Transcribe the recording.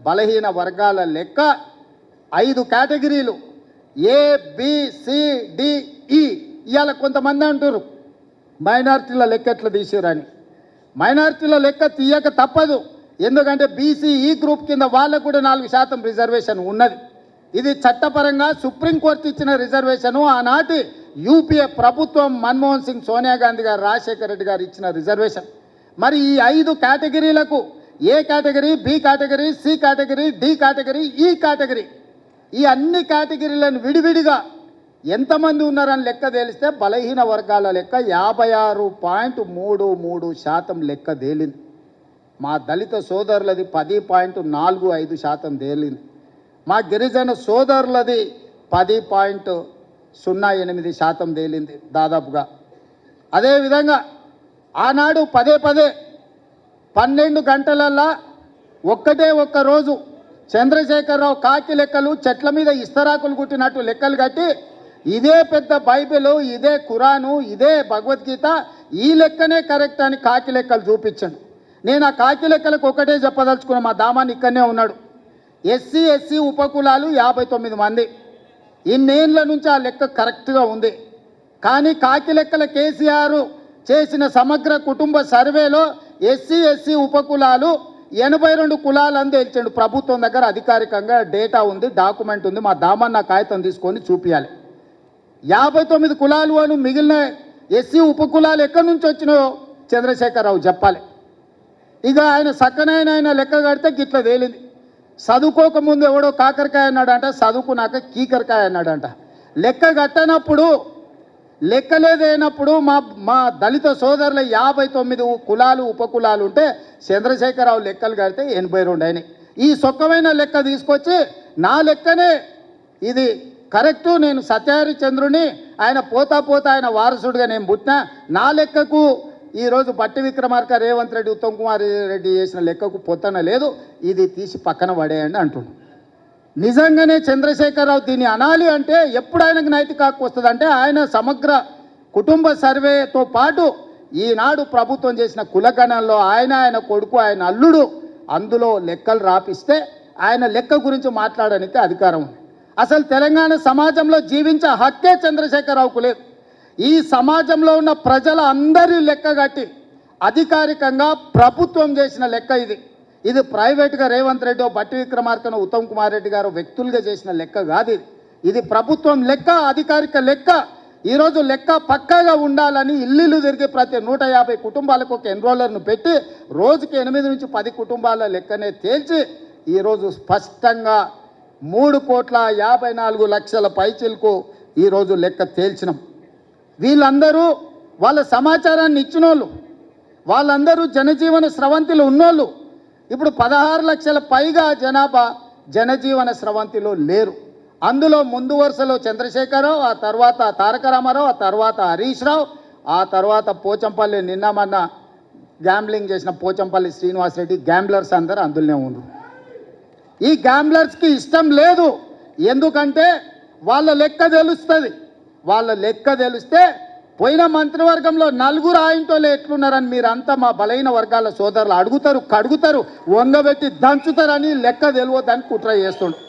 బలహీన వర్గాల లెక్క 5 కేటగిరీలు ABCDE. ఇవాళ కొంతమంది అంటారు మైనారిటీల లెక్క ఎట్లా తీసారని. మైనారిటీల లెక్క తీయక తప్పదు, ఎందుకంటే BCE గ్రూప్ కింద వాళ్ళకు కూడా 4% రిజర్వేషన్ ఉన్నది. ఇది చట్టపరంగా సుప్రీంకోర్టు ఇచ్చిన రిజర్వేషను. ఆనాటి యూపీఏ ప్రభుత్వం మన్మోహన్ సింగ్, సోనియా గాంధీ గారు, రాజశేఖర రెడ్డి గారు ఇచ్చిన రిజర్వేషన్. మరి ఈ 5 కేటగిరీలకు A category, B category, C category, D category, E category, ఈ అన్ని కేటగిరీలను విడివిడిగా ఎంతమంది ఉన్నారని లెక్క తేలిస్తే బలహీన వర్గాల లెక్క 56.33% లెక్క తేలింది. మా దళిత సోదరులది 10.45% తేలింది. మా గిరిజన సోదరులది 10.08% తేలింది దాదాపుగా. అదేవిధంగా ఆనాడు పదే 12 గంటలల్లా ఒక్క రోజు చంద్రశేఖరరావు కాకి లెక్కలు చెట్ల మీద ఇస్తరాకులు కుట్టినట్టు లెక్కలు కట్టి ఇదే పెద్ద బైబిలు, ఇదే ఖురాను, ఇదే భగవద్గీత, ఈ లెక్కనే కరెక్ట్ అని కాకి లెక్కలు చూపించాను. నేను ఆ కాకి లెక్కలకు ఒకటే చెప్పదలుచుకున్నా. మా దామాన్ని ఇక్కడనే ఉన్నాడు. SC ఉపకులాలు 59 మంది. ఇన్నేళ్ల నుంచి ఆ లెక్క కరెక్ట్గా ఉంది. కానీ కాకి లెక్కల కేసీఆర్ చేసిన సమగ్ర కుటుంబ సర్వేలో SC ఉపకులాలు 82 కులాలని తేల్చాడు. ప్రభుత్వం దగ్గర అధికారికంగా డేటా ఉంది, డాక్యుమెంట్ ఉంది. మా దామాన్ని ఆ కాగితం తీసుకొని చూపించాలి. 59 కులాలు అని మిగిలిన SC ఉపకులాలు ఎక్కడి నుంచి వచ్చినాయో చంద్రశేఖరరావు చెప్పాలి. ఇక ఆయన సక్కనైన లెక్క కడితే గిట్ల తేలింది. చదువుకోకముందు ఎవడో కాకరకాయ అన్నాడంట, చదువుకున్నాక కీకరకాయ అన్నాడంట. లెక్క కట్టనప్పుడు లెక్కలేదైనప్పుడు మా దళిత సోదరుల 59 కులాలు ఉపకులాలు ఉంటే చంద్రశేఖరరావు లెక్కలు కడితే 82 అయినాయి. ఈ సొక్కమైన లెక్క తీసుకొచ్చి నా లెక్కనే ఇది కరెక్టు, నేను సత్యహరిచంద్రుని, ఆయన పోతా ఆయన వారసుడిగా నేను పుట్టినా, నా లెక్కకు ఈరోజు బట్టి విక్రమార్క, రేవంత్ రెడ్డి, ఉత్తమ్ కుమార్ రెడ్డి చేసిన లెక్కకు పొత్తన లేదు, ఇది తీసి పక్కన పడేయండి అంటుండు. నిజంగానే చంద్రశేఖరరావు దీన్ని అనాలి అంటే ఎప్పుడు ఆయనకు నైతిక హక్కు వస్తుందంటే ఆయన సమగ్ర కుటుంబ సర్వేతో పాటు ఈనాడు ప్రభుత్వం చేసిన కులగణంలో ఆయన కొడుకు, ఆయన అల్లుడు అందులో లెక్కలు రాపిస్తే ఆయన లెక్క గురించి మాట్లాడడానికి అధికారం ఉంది. అసలు తెలంగాణ సమాజంలో జీవించే హక్కే చంద్రశేఖరరావుకు లేదు. ఈ సమాజంలో ఉన్న ప్రజల అందరి లెక్క కట్టి అధికారికంగా ప్రభుత్వం చేసిన లెక్క ఇది ప్రైవేట్గా రేవంత్ రెడ్డి, బట్టి విక్రమార్కను, ఉత్తమ్ కుమార్ రెడ్డి గారు వ్యక్తులుగా చేసిన లెక్క కాదు. ఇది ప్రభుత్వం లెక్క, అధికారిక లెక్క. ఈరోజు లెక్క పక్కాగా ఉండాలని ఇల్లు తిరిగి ప్రతి 150 కుటుంబాలకు ఒక ఎన్రోలర్ను పెట్టి రోజుకి 8 నుంచి 10 కుటుంబాల లెక్కనే తేల్చి ఈరోజు స్పష్టంగా 3,54,00,000 పైచిలకు ఈరోజు లెక్క తేల్చినాం. వీళ్ళందరూ వాళ్ళ సమాచారాన్ని ఇచ్చిన వాళ్ళు, వాళ్ళందరూ జనజీవన స్రవంతిలో ఉన్నోళ్ళు. ఇప్పుడు 16 లక్షల పైగా జనాభా జనజీవన స్రవంతిలో లేరు. అందులో ముందు వరుసలో చంద్రశేఖరరావు, ఆ తర్వాత తారక రామారావు, ఆ తర్వాత హరీష్ రావు, ఆ తర్వాత పోచంపల్లి, నిన్న మొన్న గ్యాంబ్లింగ్ చేసిన పోచంపల్లి శ్రీనివాసరెడ్డి, గ్యాంబ్లర్స్ అందరూ అందులోనే ఉన్నారు. ఈ గ్యాంబ్లర్స్కి ఇష్టం లేదు, ఎందుకంటే వాళ్ళ లెక్క తెలుస్తుంది. వాళ్ళ లెక్క తెలిస్తే పోయిన మంత్రివర్గంలో 4 ఆయనతోలే ఎట్లున్నారని మీరంతా మా బలైన వర్గాల సోదరులు అడుగుతారు, కడుగుతారు, వంగబెట్టి దంచుతారని లెక్క తెలియదని కుట్ర చేస్తుండ్రు.